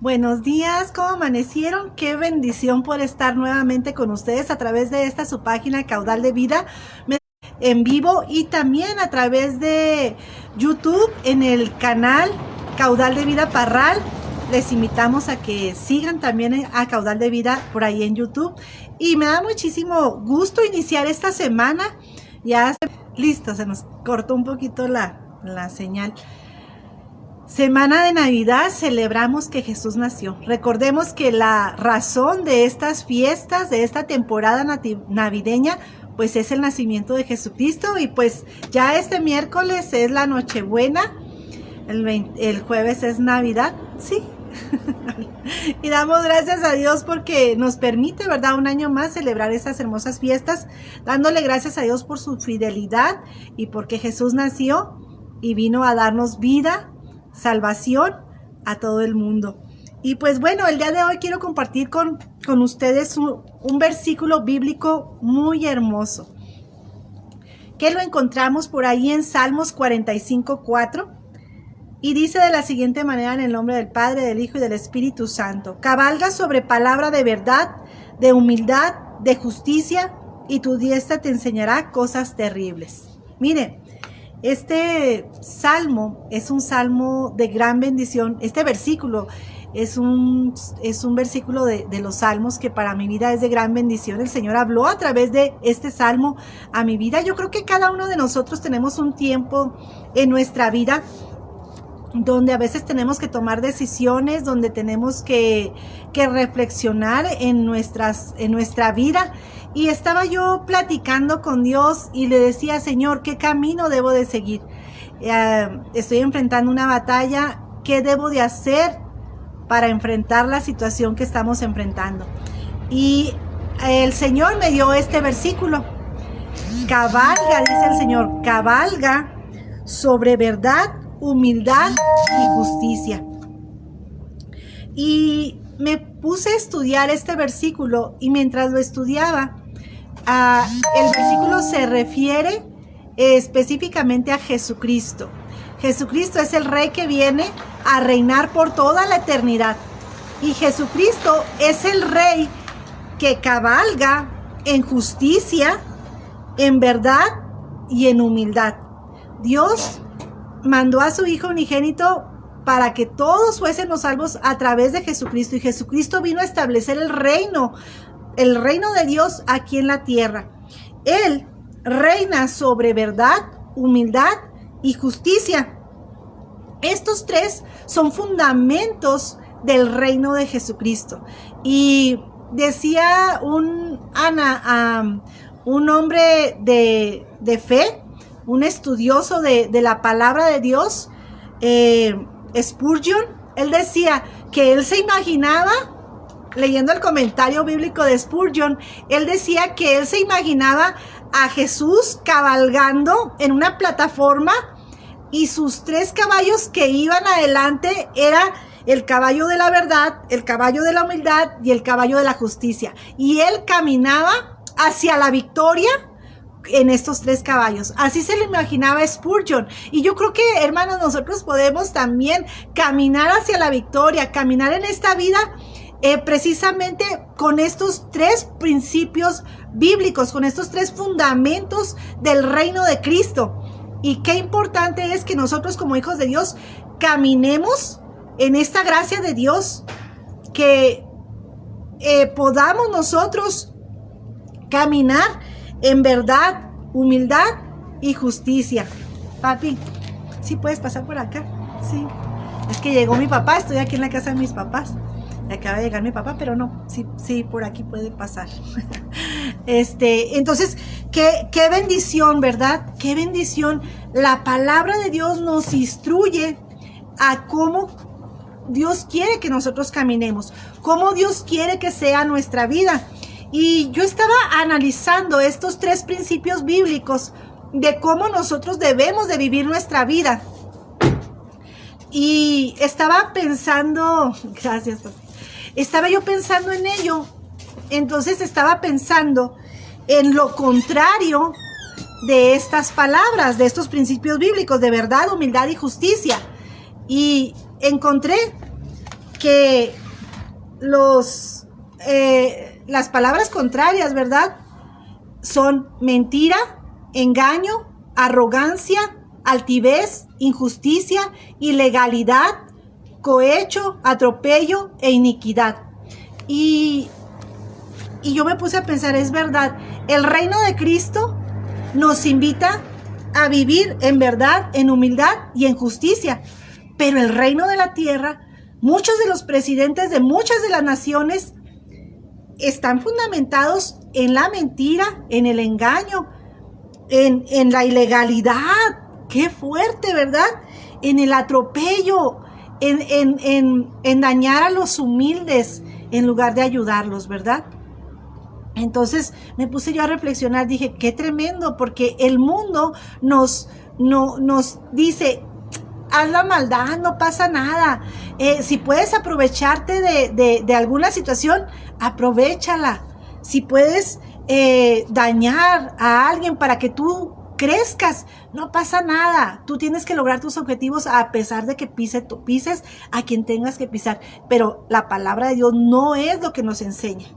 Buenos días, ¿cómo amanecieron? Qué bendición por estar nuevamente con ustedes a través de esta su página Caudal de Vida en vivo y también a través de YouTube en el canal Caudal de Vida Parral. Les invitamos a que sigan también a Caudal de Vida por ahí en YouTube. Y me da muchísimo gusto iniciar esta semana. Listo, se nos cortó un poquito la señal. Semana de Navidad, celebramos que Jesús nació. Recordemos que la razón de estas fiestas, de esta temporada navideña, pues es el nacimiento de Jesucristo. Y pues ya este miércoles es la Nochebuena, el jueves es Navidad, sí. Y damos gracias a Dios porque nos permite, ¿verdad?, un año más celebrar estas hermosas fiestas, dándole gracias a Dios por su fidelidad y porque Jesús nació y vino a darnos vida, salvación a todo el mundo. Y pues bueno, el día de hoy quiero compartir con ustedes un versículo bíblico muy hermoso, que lo encontramos por ahí en Salmos 45:4, y dice de la siguiente manera: en el nombre del Padre, del Hijo y del Espíritu Santo. Cabalga sobre palabra de verdad, de humildad, de justicia, y tu diestra te enseñará cosas terribles. Miren, este salmo es un salmo de gran bendición. Este versículo es un versículo de los salmos que para mi vida es de gran bendición. El Señor habló a través de este salmo a mi vida. Yo creo que cada uno de nosotros tenemos un tiempo en nuestra vida donde a veces tenemos que tomar decisiones, donde tenemos que reflexionar en nuestra vida. Y estaba yo platicando con Dios y le decía: Señor, ¿qué camino debo de seguir? Estoy enfrentando una batalla. ¿Qué debo de hacer para enfrentar la situación que estamos enfrentando? Y el Señor me dio este versículo. Cabalga, dice el Señor, cabalga sobre verdad, humildad y justicia. Y me puse a estudiar este versículo, y mientras lo estudiaba, el versículo se refiere específicamente a Jesucristo. Jesucristo es el Rey que viene a reinar por toda la eternidad. Y Jesucristo es el Rey que cabalga en justicia, en verdad y en humildad. Dios mandó a su Hijo unigénito para que todos fuésemos salvos a través de Jesucristo. Y Jesucristo vino a establecer el reino de Dios aquí en la tierra. Él reina sobre verdad, humildad y justicia. Estos tres son fundamentos del reino de Jesucristo. Y decía un hombre de fe, un estudioso de la palabra de Dios, Spurgeon. Él decía que él se imaginaba, leyendo el comentario bíblico de Spurgeon, él decía que él se imaginaba a Jesús cabalgando en una plataforma, y sus tres caballos que iban adelante era el caballo de la verdad, el caballo de la humildad y el caballo de la justicia. Y él caminaba hacia la victoria en estos tres caballos. Así se lo imaginaba Spurgeon. Y yo creo que, hermanos, nosotros podemos también caminar hacia la victoria, caminar en esta vida precisamente con estos tres principios bíblicos, con estos tres fundamentos del reino de Cristo. Y qué importante es que nosotros, como hijos de Dios, caminemos en esta gracia de Dios, que podamos nosotros caminar en verdad, humildad y justicia. Papi, ¿sí puedes pasar por acá? Sí. Es que llegó mi papá, estoy aquí en la casa de mis papás. Acaba de llegar mi papá, pero no, sí, por aquí puede pasar. Entonces, qué bendición, ¿verdad? Qué bendición. La palabra de Dios nos instruye a cómo Dios quiere que nosotros caminemos, cómo Dios quiere que sea nuestra vida. Y yo estaba analizando estos tres principios bíblicos de cómo nosotros debemos de vivir nuestra vida. Y estaba pensando, gracias, papi. Estaba yo pensando en ello. Entonces estaba pensando en lo contrario de estas palabras, de estos principios bíblicos de verdad, humildad y justicia. Y encontré que las palabras contrarias, ¿verdad? Son mentira, engaño, arrogancia, altivez, injusticia, ilegalidad, cohecho, atropello e iniquidad. Y yo me puse a pensar, es verdad, el reino de Cristo nos invita a vivir en verdad, en humildad y en justicia. Pero el reino de la tierra, muchos de los presidentes de muchas de las naciones están fundamentados en la mentira, en el engaño, en la ilegalidad. ¡Qué fuerte!, ¿verdad? En el atropello, en dañar a los humildes en lugar de ayudarlos, ¿verdad? Entonces me puse yo a reflexionar, dije, qué tremendo, porque el mundo nos dice, haz la maldad, no pasa nada. Si puedes aprovecharte de alguna situación, aprovéchala. Si puedes dañar a alguien para que tú crezcas, no pasa nada. Tú tienes que lograr tus objetivos a pesar de que pises a quien tengas que pisar. Pero la palabra de Dios no es lo que nos enseña.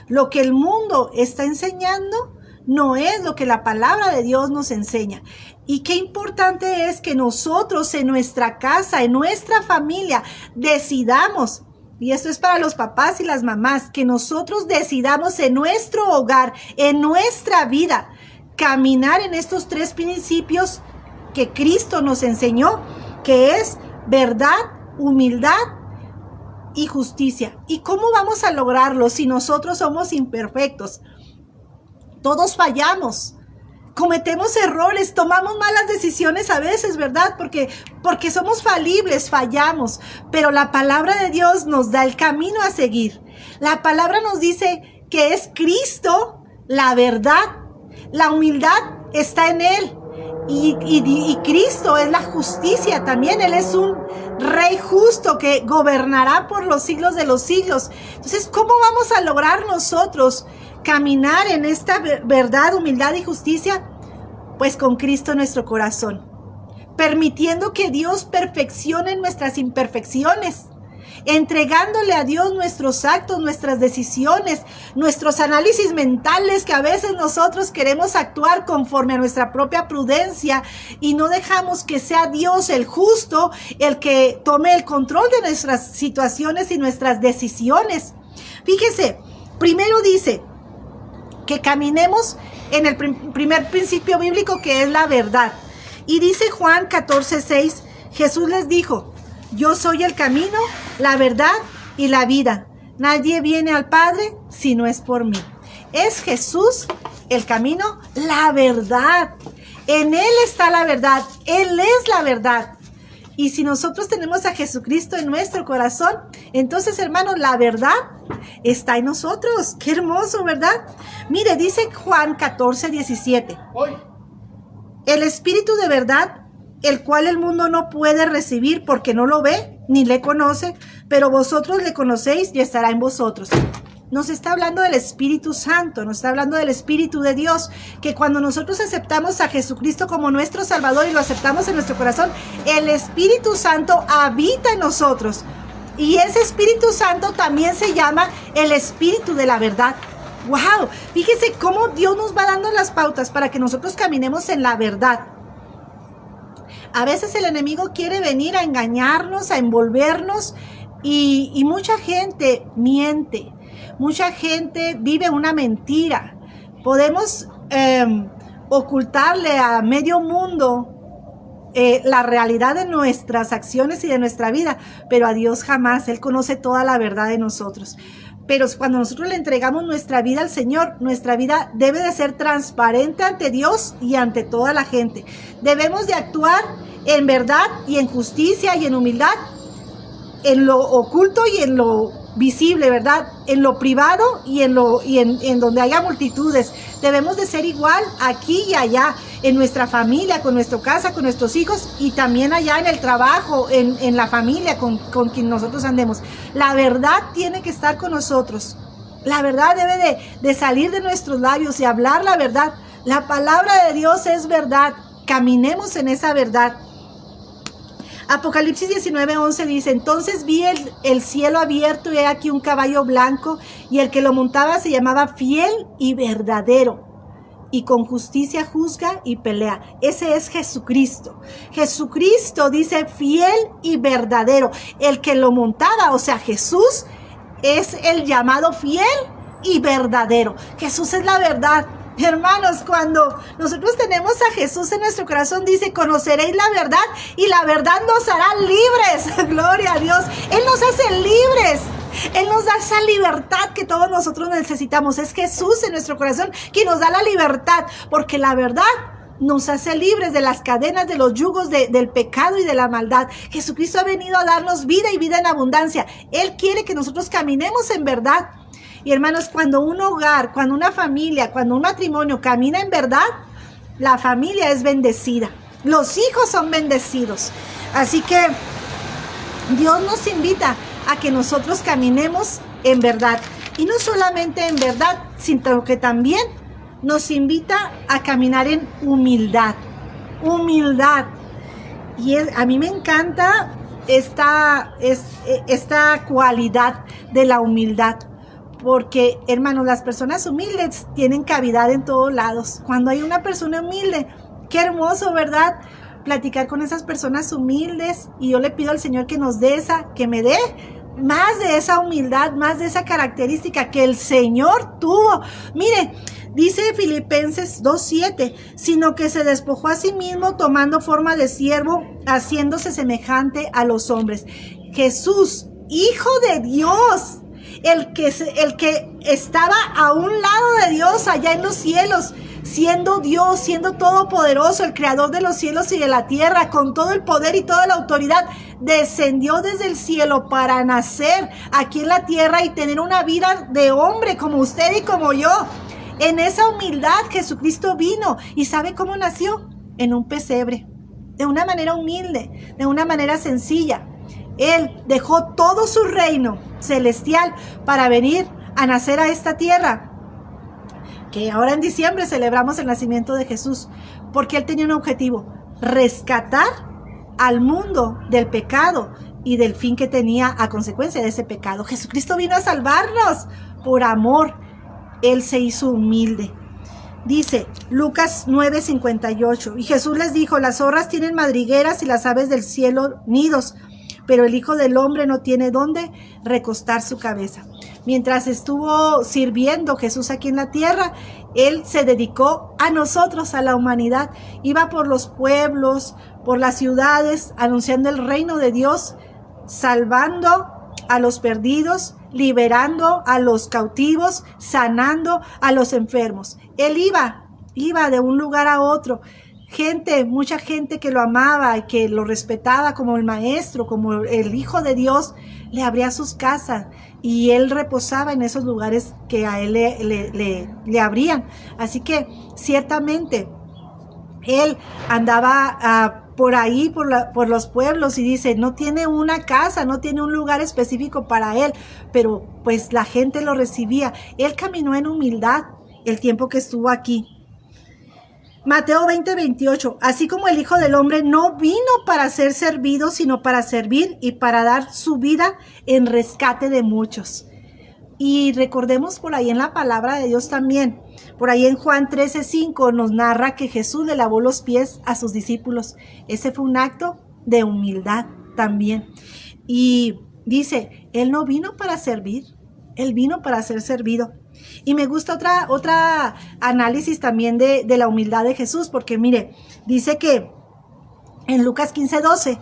Lo que el mundo está enseñando no es lo que la palabra de Dios nos enseña. Y qué importante es que nosotros en nuestra casa, en nuestra familia, decidamos, y esto es para los papás y las mamás, que nosotros decidamos en nuestro hogar, en nuestra vida, caminar en estos 3 principios que Cristo nos enseñó, que es verdad, humildad y justicia. ¿Y cómo vamos a lograrlo si nosotros somos imperfectos? Todos fallamos, cometemos errores, tomamos malas decisiones a veces, ¿verdad? Porque somos falibles, fallamos, pero la palabra de Dios nos da el camino a seguir. La palabra nos dice que es Cristo la verdad, la humildad está en Él. Y Cristo es la justicia también. Él es un rey justo que gobernará por los siglos de los siglos. Entonces, ¿cómo vamos a lograr nosotros caminar en esta verdad, humildad y justicia? Pues con Cristo en nuestro corazón, permitiendo que Dios perfeccione nuestras imperfecciones, entregándole a Dios nuestros actos, nuestras decisiones, nuestros análisis mentales, que a veces nosotros queremos actuar conforme a nuestra propia prudencia y no dejamos que sea Dios el justo el que tome el control de nuestras situaciones y nuestras decisiones. Fíjese, primero dice que caminemos en el primer principio bíblico, que es la verdad. Y dice Juan 14:6, Jesús les dijo: yo soy el camino, la verdad y la vida. Nadie viene al Padre si no es por mí. Es Jesús el camino, la verdad. En Él está la verdad. Él es la verdad. Y si nosotros tenemos a Jesucristo en nuestro corazón, entonces, hermanos, la verdad está en nosotros. Qué hermoso, ¿verdad? Mire, dice Juan 14:17. El Espíritu de verdad, el cual el mundo no puede recibir porque no lo ve ni le conoce, pero vosotros le conocéis y estará en vosotros. Nos está hablando del Espíritu Santo, nos está hablando del Espíritu de Dios, que cuando nosotros aceptamos a Jesucristo como nuestro Salvador y lo aceptamos en nuestro corazón, el Espíritu Santo habita en nosotros. Y ese Espíritu Santo también se llama el Espíritu de la verdad. ¡Wow! Fíjese cómo Dios nos va dando las pautas para que nosotros caminemos en la verdad. A veces el enemigo quiere venir a engañarnos, a envolvernos, y mucha gente miente, mucha gente vive una mentira. Podemos ocultarle a medio mundo la realidad de nuestras acciones y de nuestra vida, pero a Dios jamás. Él conoce toda la verdad de nosotros. Pero cuando nosotros le entregamos nuestra vida al Señor, nuestra vida debe de ser transparente ante Dios y ante toda la gente. Debemos de actuar en verdad y en justicia y en humildad, en lo oculto y en lo visible, ¿verdad? En lo privado y en donde haya multitudes. Debemos de ser igual aquí y allá, en nuestra familia, con nuestra casa, con nuestros hijos, y también allá en el trabajo, en la familia con quien nosotros andemos. La verdad tiene que estar con nosotros. La verdad debe de salir de nuestros labios y hablar la verdad. La palabra de Dios es verdad. Caminemos en esa verdad. Apocalipsis 19:11 dice: entonces vi el cielo abierto y he aquí un caballo blanco, y el que lo montaba se llamaba Fiel y Verdadero, y con justicia juzga y pelea. Ese es Jesucristo. Jesucristo dice fiel y verdadero. El que lo montaba, o sea, Jesús, es el llamado fiel y verdadero. Jesús es la verdad. Hermanos, cuando nosotros tenemos a Jesús en nuestro corazón, dice: conoceréis la verdad y la verdad nos hará libres. Gloria a Dios. Él nos hace libres. Él nos da esa libertad que todos nosotros necesitamos. Es Jesús en nuestro corazón quien nos da la libertad, porque la verdad nos hace libres de las cadenas, de los yugos del pecado y de la maldad. Jesucristo ha venido a darnos vida y vida en abundancia. Él quiere que nosotros caminemos en verdad. Y hermanos, cuando un hogar, cuando una familia, cuando un matrimonio camina en verdad, la familia es bendecida. Los hijos son bendecidos. Así que Dios nos invita a que nosotros caminemos en verdad. Y no solamente en verdad, sino que también nos invita a caminar en humildad. Humildad. Y a mí me encanta esta cualidad de la humildad. Porque, hermanos, las personas humildes tienen cavidad en todos lados. Cuando hay una persona humilde, qué hermoso, ¿verdad? Platicar con esas personas humildes. Y yo le pido al Señor que nos dé que me dé más de esa humildad, más de esa característica que el Señor tuvo. Mire, dice Filipenses 2:7, sino que se despojó a sí mismo tomando forma de siervo, haciéndose semejante a los hombres. Jesús, Hijo de Dios, el que estaba a un lado de Dios allá en los cielos, siendo Dios, siendo todopoderoso, el creador de los cielos y de la tierra, con todo el poder y toda la autoridad, descendió desde el cielo para nacer aquí en la tierra y tener una vida de hombre como usted y como yo. En esa humildad Jesucristo vino. ¿Y sabe cómo nació? En un pesebre, de una manera humilde, de una manera sencilla. Él dejó todo su reino celestial para venir a nacer a esta tierra, que ahora en diciembre celebramos el nacimiento de Jesús, porque Él tenía un objetivo: rescatar al mundo del pecado y del fin que tenía a consecuencia de ese pecado. Jesucristo vino a salvarnos por amor. Él se hizo humilde. Dice Lucas 9:58, y Jesús les dijo: las zorras tienen madrigueras y las aves del cielo nidos, pero el Hijo del Hombre no tiene dónde recostar su cabeza. Mientras estuvo sirviendo Jesús aquí en la tierra, Él se dedicó a nosotros, a la humanidad. Iba por los pueblos, por las ciudades, anunciando el reino de Dios, salvando a los perdidos, liberando a los cautivos, sanando a los enfermos. Él iba de un lugar a otro. Mucha gente que lo amaba y que lo respetaba como el maestro, como el Hijo de Dios, le abría sus casas y Él reposaba en esos lugares que a Él le abrían. Así que ciertamente Él andaba por ahí, por los pueblos, y dice, no tiene una casa, no tiene un lugar específico para Él, pero pues la gente lo recibía. Él caminó en humildad el tiempo que estuvo aquí. Mateo 20:28, así como el Hijo del Hombre no vino para ser servido, sino para servir y para dar su vida en rescate de muchos. Y recordemos por ahí en la palabra de Dios también, por ahí en Juan 13:5 nos narra que Jesús le lavó los pies a sus discípulos. Ese fue un acto de humildad también. Y dice, Él no vino para servir, Él vino para ser servido. Y me gusta otra análisis también de la humildad de Jesús, porque mire, dice que en Lucas 15:12,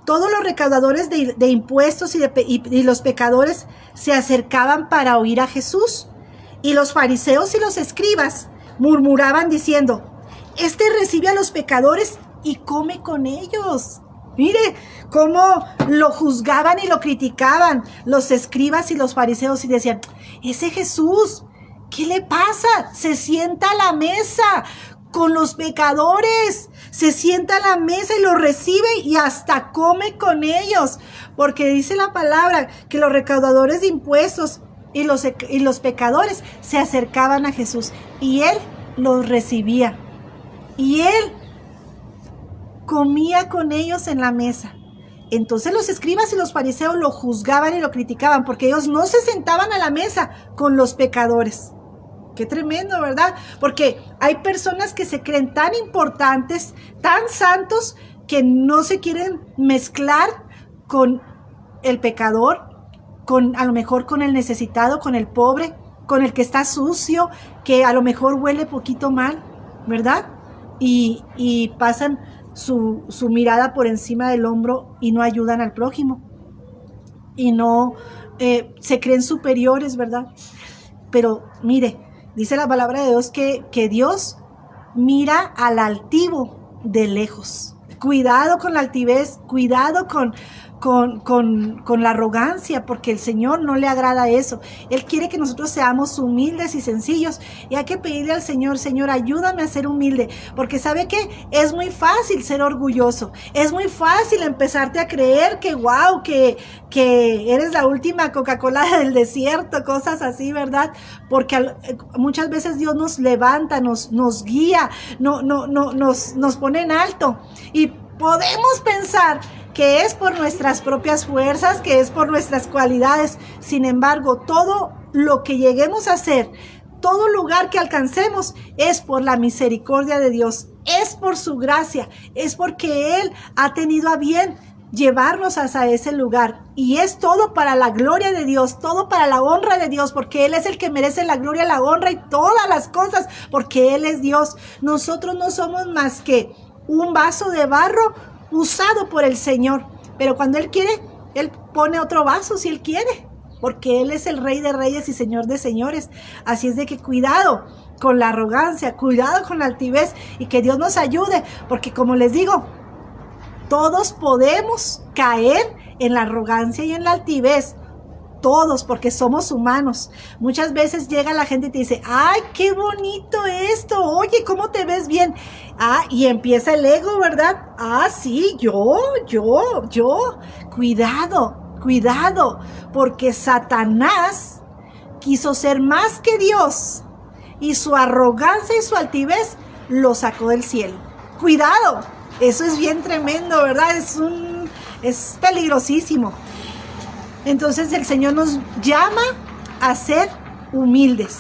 todos los recaudadores de impuestos y los pecadores se acercaban para oír a Jesús, y los fariseos y los escribas murmuraban diciendo, este recibe a los pecadores y come con ellos. Mire cómo lo juzgaban y lo criticaban los escribas y los fariseos, y decían, ese Jesús, ¿qué le pasa? Se sienta a la mesa con los pecadores, se sienta a la mesa y los recibe y hasta come con ellos, porque dice la palabra que los recaudadores de impuestos y los pecadores se acercaban a Jesús y Él los recibía y Él comía con ellos en la mesa. Entonces los escribas y los fariseos lo juzgaban y lo criticaban porque ellos no se sentaban a la mesa con los pecadores. Qué tremendo, ¿verdad? Porque hay personas que se creen tan importantes, tan santos, que no se quieren mezclar con el pecador, a lo mejor con el necesitado, con el pobre, con el que está sucio, que a lo mejor huele poquito mal, ¿verdad? Y pasan su mirada por encima del hombro y no ayudan al prójimo. Y no se creen superiores, ¿verdad? Pero mire, dice la palabra de Dios que Dios mira al altivo de lejos. Cuidado con la altivez, cuidado con la arrogancia, porque el Señor no le agrada eso. Él quiere que nosotros seamos humildes y sencillos, y hay que pedirle al Señor: Señor, ayúdame a ser humilde, porque ¿sabe qué? Es muy fácil ser orgulloso, es muy fácil empezarte a creer que wow, que eres la última Coca-Cola del desierto, cosas así, ¿verdad? Porque muchas veces Dios nos levanta, nos guía, nos pone en alto, y podemos pensar que es por nuestras propias fuerzas, que es por nuestras cualidades. Sin embargo, todo lo que lleguemos a hacer, todo lugar que alcancemos, es por la misericordia de Dios, es por su gracia, es porque Él ha tenido a bien llevarnos hasta ese lugar, y es todo para la gloria de Dios, todo para la honra de Dios, porque Él es el que merece la gloria, la honra y todas las cosas, porque Él es Dios. Nosotros no somos más que un vaso de barro usado por el Señor, pero cuando Él quiere, Él pone otro vaso si Él quiere, porque Él es el Rey de Reyes y Señor de Señores. Así es de que cuidado con la arrogancia, cuidado con la altivez, y que Dios nos ayude, porque como les digo, todos podemos caer en la arrogancia y en la altivez. Todos, porque somos humanos. Muchas veces llega la gente y te dice: ay, qué bonito esto, oye, ¿cómo te ves bien? Y empieza el ego, ¿verdad? Sí, yo. Cuidado, porque Satanás quiso ser más que Dios, y su arrogancia y su altivez lo sacó del cielo. Cuidado, eso es bien tremendo, ¿verdad? Es peligrosísimo. Entonces el Señor nos llama a ser humildes.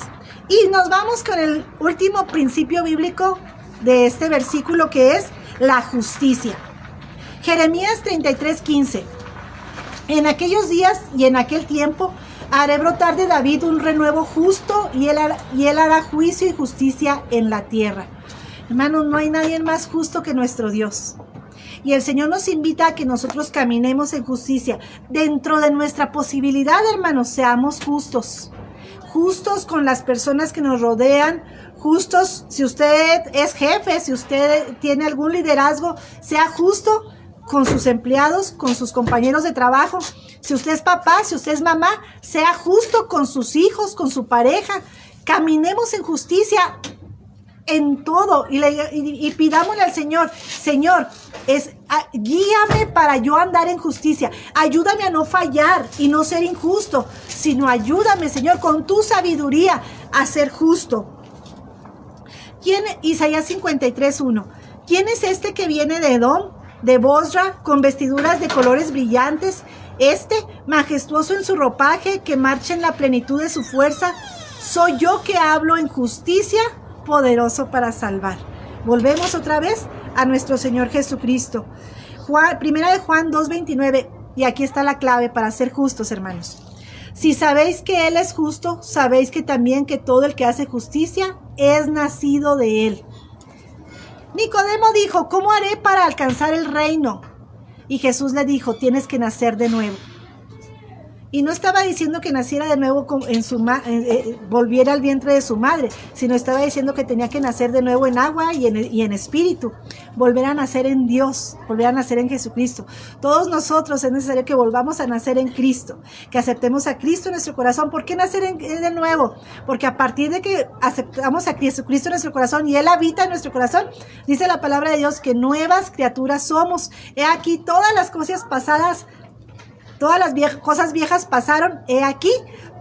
Y nos vamos con el último principio bíblico de este versículo, que es la justicia. Jeremías 33:15. En aquellos días y en aquel tiempo haré brotar de David un renuevo justo, y él hará juicio y justicia en la tierra. Hermanos, no hay nadie más justo que nuestro Dios. Y el Señor nos invita a que nosotros caminemos en justicia. Dentro de nuestra posibilidad, hermanos, seamos justos. Justos con las personas que nos rodean. Justos, si usted es jefe, si usted tiene algún liderazgo, sea justo con sus empleados, con sus compañeros de trabajo. Si usted es papá, si usted es mamá, sea justo con sus hijos, con su pareja. Caminemos en justicia en todo, y pidámosle al Señor: Señor, guíame para yo andar en justicia, ayúdame a no fallar y no ser injusto, sino ayúdame, Señor, con tu sabiduría a ser justo. Isaías 53:1. ¿Quién es este que viene de Edom, de Bosra, con vestiduras de colores brillantes? Majestuoso en su ropaje, que marcha en la plenitud de su fuerza. Soy yo que hablo en justicia, poderoso para salvar. Volvemos otra vez a nuestro Señor Jesucristo. Primera de Juan 2:29, y aquí está la clave para ser justos, hermanos. Si sabéis que Él es justo, sabéis que también que todo el que hace justicia es nacido de Él. Nicodemo dijo: ¿cómo haré para alcanzar el reino? Y Jesús le dijo: tienes que nacer de nuevo. Y no estaba diciendo que naciera de nuevo volviera al vientre de su madre, sino estaba diciendo que tenía que nacer de nuevo en agua y en espíritu, volver a nacer en Dios, volver a nacer en Jesucristo. Todos nosotros es necesario que volvamos a nacer en Cristo, que aceptemos a Cristo en nuestro corazón. ¿Por qué nacer de nuevo? Porque a partir de que aceptamos a Jesucristo en nuestro corazón y Él habita en nuestro corazón, dice la palabra de Dios que nuevas criaturas somos. He aquí, todas las cosas pasadas, todas las cosas viejas pasaron, he aquí,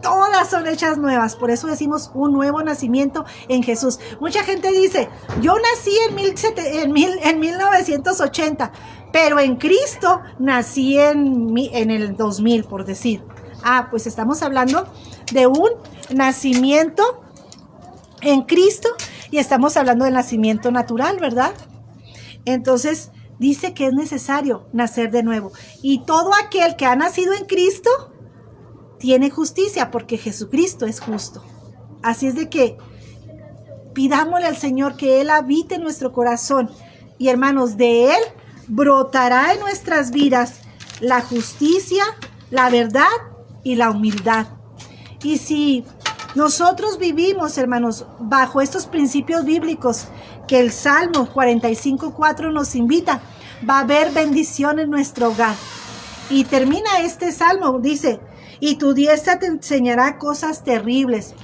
todas son hechas nuevas. Por eso decimos un nuevo nacimiento en Jesús. Mucha gente dice: yo nací en 1980, pero en Cristo nací en el 2000, por decir. Pues estamos hablando de un nacimiento en Cristo y estamos hablando del nacimiento natural, ¿verdad? Entonces dice que es necesario nacer de nuevo. Y todo aquel que ha nacido en Cristo tiene justicia, porque Jesucristo es justo. Así es de que pidámosle al Señor que Él habite en nuestro corazón. Y hermanos, de Él brotará en nuestras vidas la justicia, la verdad y la humildad. Y si nosotros vivimos, hermanos, bajo estos principios bíblicos que el Salmo 45:4 nos invita, va a haber bendición en nuestro hogar. Y termina este salmo, dice, y tu diestra te enseñará cosas terribles.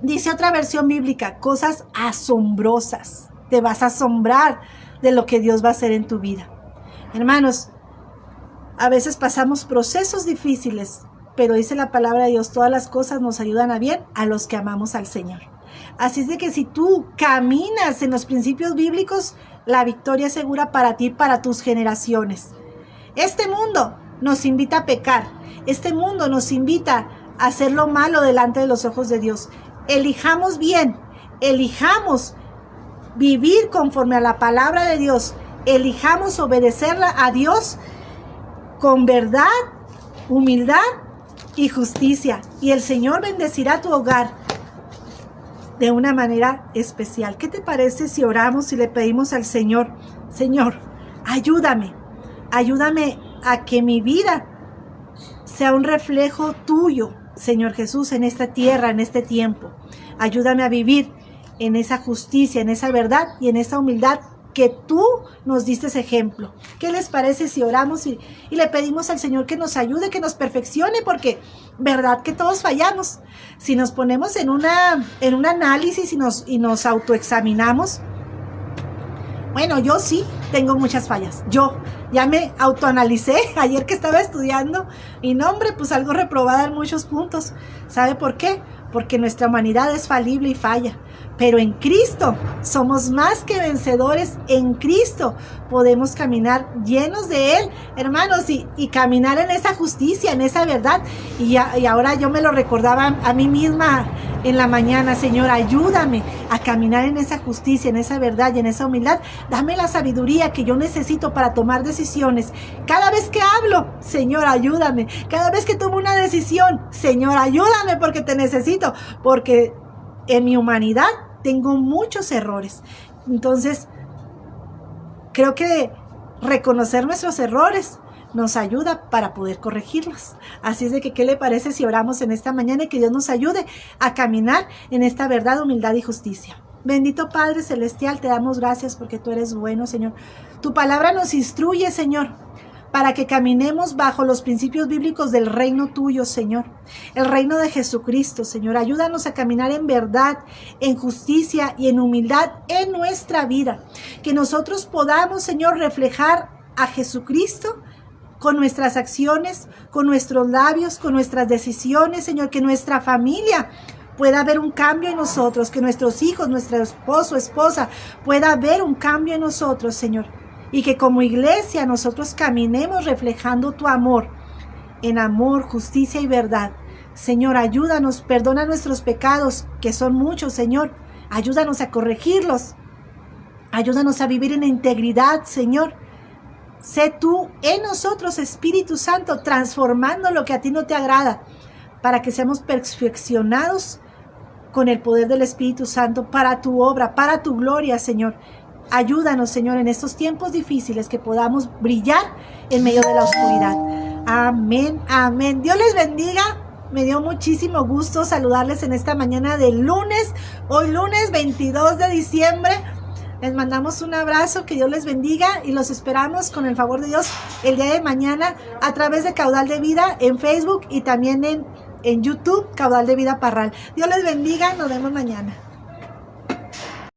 Dice otra versión bíblica, cosas asombrosas. Te vas a asombrar de lo que Dios va a hacer en tu vida. Hermanos, a veces pasamos procesos difíciles, pero dice la palabra de Dios, todas las cosas nos ayudan a bien a los que amamos al Señor. Así es de que si tú caminas en los principios bíblicos, la victoria es segura para ti y para tus generaciones. Este mundo nos invita a pecar. Este mundo nos invita a hacer lo malo delante de los ojos de Dios. Elijamos bien, elijamos vivir conforme a la palabra de Dios, elijamos obedecerla a Dios con verdad, humildad y justicia. Y el Señor bendecirá tu hogar de una manera especial. ¿Qué te parece si oramos y le pedimos al Señor, Señor, ayúdame a que mi vida sea un reflejo tuyo, Señor Jesús, en esta tierra, en este tiempo? Ayúdame a vivir en esa justicia, en esa verdad y en esa humildad que tú nos diste ese ejemplo. ¿Qué les parece si oramos y le pedimos al Señor que nos ayude, que nos perfeccione? Porque verdad que todos fallamos. Si nos ponemos en un análisis y nos autoexaminamos, bueno, yo sí tengo muchas fallas. Yo ya me autoanalicé ayer que estaba estudiando y no, hombre, pues algo reprobada en muchos puntos. ¿Sabe por qué? Porque nuestra humanidad es falible y falla. Pero en Cristo somos más que vencedores. En Cristo podemos caminar llenos de Él, hermanos, y caminar en esa justicia, en esa verdad. Y ahora yo me lo recordaba a mí misma en la mañana. Señor, ayúdame a caminar en esa justicia, en esa verdad y en esa humildad. Dame la sabiduría que yo necesito para tomar decisiones. Cada vez que hablo, Señor, ayúdame. Cada vez que tomo una decisión, Señor, ayúdame porque te necesito. Porque en mi humanidad tengo muchos errores. Entonces, creo que reconocer nuestros errores nos ayuda para poder corregirlos. Así es de que, ¿qué le parece si oramos en esta mañana y que Dios nos ayude a caminar en esta verdad, humildad y justicia? Bendito Padre Celestial, te damos gracias porque tú eres bueno, Señor. Tu palabra nos instruye, Señor, para que caminemos bajo los principios bíblicos del reino tuyo, Señor. El reino de Jesucristo, Señor. Ayúdanos a caminar en verdad, en justicia y en humildad en nuestra vida. Que nosotros podamos, Señor, reflejar a Jesucristo con nuestras acciones, con nuestros labios, con nuestras decisiones, Señor. Que nuestra familia pueda haber un cambio en nosotros. Que nuestros hijos, nuestro esposo, esposa, pueda haber un cambio en nosotros, Señor. Y que como iglesia nosotros caminemos reflejando tu amor, en amor, justicia y verdad. Señor, ayúdanos, perdona nuestros pecados, que son muchos, Señor. Ayúdanos a corregirlos. Ayúdanos a vivir en integridad, Señor. Sé tú en nosotros, Espíritu Santo, transformando lo que a ti no te agrada, para que seamos perfeccionados con el poder del Espíritu Santo para tu obra, para tu gloria, Señor. Ayúdanos, Señor, en estos tiempos difíciles que podamos brillar en medio de la oscuridad. Amén, amén. Dios les bendiga. Me dio muchísimo gusto saludarles en esta mañana de lunes. Hoy lunes 22 de diciembre. Les mandamos un abrazo, que Dios les bendiga y los esperamos con el favor de Dios el día de mañana a través de Caudal de Vida en Facebook y también en YouTube, Caudal de Vida Parral. Dios les bendiga. Nos vemos mañana.